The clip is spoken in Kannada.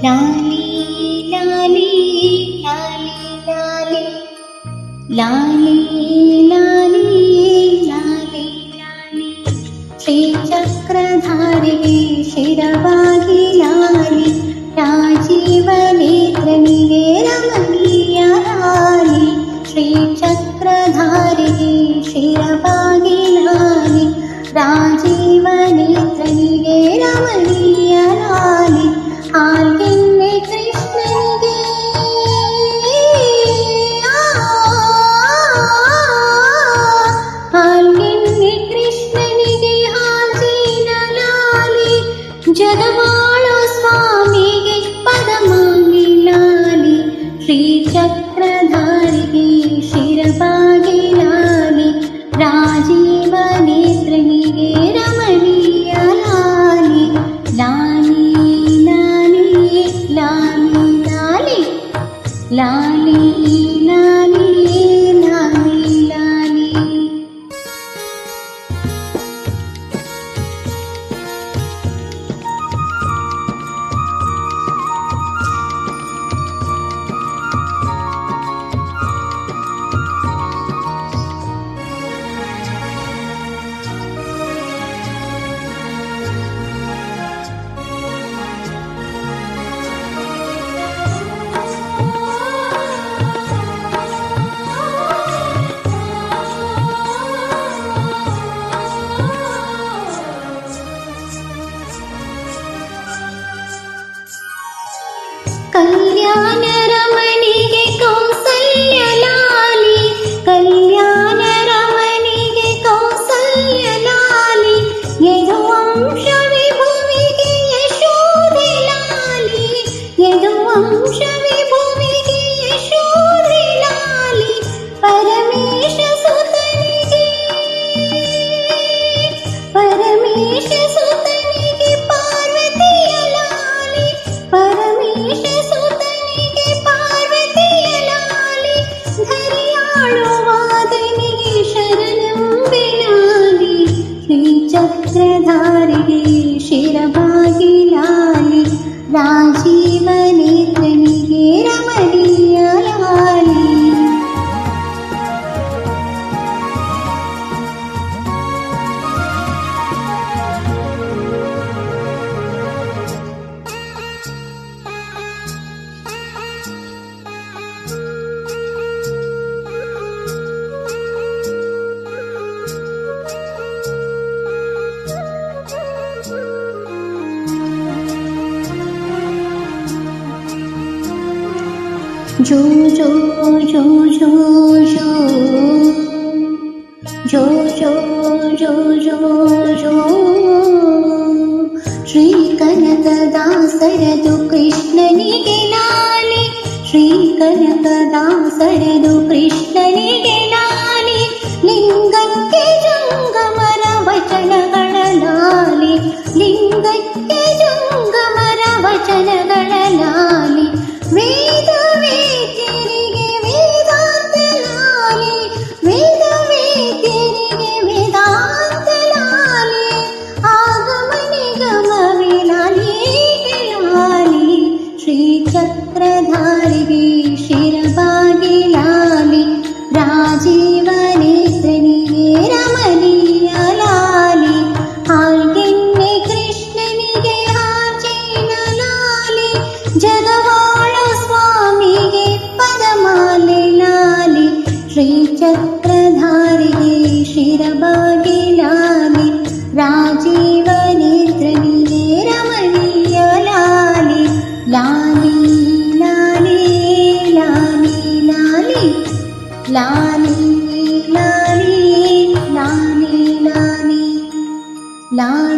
ಲಾಲಿ ಲಾಲಿ ಲಾಲಿ ಲಾಲಿ ಲಾಲಿ ಲಾಲಿ ಲಾಲಿ ಲಾಲಿ ಶ್ರೀಚಕ್ರಧಾರಿಗೆ ಶಿರವಾಗಿ ಲಾಲಿ ರಾಜೀವ ನೇತ್ರನಿಗೆ ರಮಣೀಯ ಲಾಲಿ ಶ್ರೀಚಕ್ರಧಾರಿಗೆ ಶಿರವಾಗಿ ಲಾಲಿ ರಾಜೀವ ನೇತ್ರನಿಗೆ ರಮಣೀಯ ಲಾಲಿ ಹಾಲ್ಗೆನ್ನೆ ಕೃಷ್ಣನಿಗೆ ಹಾಲ್ಗೆನ್ನೆ ಕೃಷ್ಣನಿಗೆ ಹಾಲ್ಜೀನ ಲಾಲಿ ಜಗಮಾಳೋ ಸ್ವಾಮಿಗೆ ಪದಮಾಂಗಿ ಲಾಲಿ ಶ್ರೀಚಕ್ರಧಾರಿಗೆ ಶಿರಬಾಗಿ ಲಾಲಿ ರಾಜೀವ ನೇತ್ರನಿಗೆ ರಮಣೀಯ ಲಾಲಿ ಲಾಲಿ ಲಾಲಿ ಲಾಲಿ ಲಾಲಿ ಲಾಲಿ ಲಾಲಿ ಲಾಲಿ ಕಲ್ಯಾಣ ರಮಣಿಗೆ ಕೌಸಲ್ಯ ಲಾಲಿ ಕಲ್ಯಾಣ ರಮಣಿಗೆ ಕೌಸಲ್ಯ ಲಾಲಿ ಯದುವಂಶ ವಿಭುವಿಗೆ ಯಶೋಧೆ ಲಾಲಿ ಯದುವಂಶ ವಿಭುವಿಗೆ ಯಶೋಧೆ ಲಾಲಿ ಪರಮೇಶ ಸುತನಿಗೆ ಪರಮೇಶ ಸುತನಿಗೆ ಪಾರ್ವತಿಯ ಲಾಲಿ ಪರಮೇಶ ಸುತನಿಗೆ ಪಾರ್ವತಿಯ ಲಾಲಿ ಧರಿಯಾಳುವಾದನಿಗೆ ಶರಣಂಬೆ ಲಾಲಿ ಶ್ರೀಚಕ್ರಧಾರಿಗೆ ಶಿರಬಾಗಿ ಲಾಲಿ ರಾಜೀವ ನೇತ್ರನಿಗೆ ರಮಣೀಯ ಲಾಲಿ जो जो जो जो जो जो जो जो जो जो ಶ್ರೀ ಕನಕದಾಸರದು ಕೃಷ್ಣನಿಗೆ ಲಾಲಿ ಶ್ರೀ ಕನಕದಾಸರದು ಕೃಷ್ಣನಿಗೆ ಲಾಲಿ ಲಿಂಗಕ್ಕೆ ಜಂಗಮರ ವಚನಗಳ ಲಾಲಿ ಲಿಂಗಕ್ಕೆ ಜಂಗಮರ ವಚನಗಳ ಲಾಲಿ ವೇದ ವೇದ್ಯರಿಗೆ ವೇದಾಂತ ಲಾಲಿ ವೇದ ವೇದ್ಯರಿಗೆ ವೇದಾಂತ ಲಾಲಿ ಆಗಮ ನಿಗಮವೇ ಲಾಲಿ ಲಾಲಿ ಶ್ರೀಚಕ್ರಧಾರಿಗೆ ಶಿರಬಾಗಿ ಲಾಲಿ ರಾಜೀವ ನೇತ್ರನಿಗೆ ರಮಣೀಯ ಲಾಲಿ ಹಾಲ್ಗೆನ್ನೆ ಕೃಷ್ಣನಿಗೆ ಹಾರ್ಜೀನ ಲಾಲಿ ಜಗವಾಳೋ ಸ್ವಾಮಿಗೆ ಪದಮಾಲೆ ಲಾಲಿ ಶ್ರೀಚಕ್ರಧಾರಿಗೆ ಶಿರಬಾಗಿ ಲಾಲಿ ರಾಜೀವ ನೇತ್ರನಿಗೆ ರಮಣೀಯ ಲಾಲಿ ಲಾಲಿ ಲಾಲಿ ಲಾಲಿ ಲಾಲಿ ಲಾಲಿ ಲಾಲಿ ಲಾಲಿ ಲಾಲಿ ಲಾಲಿ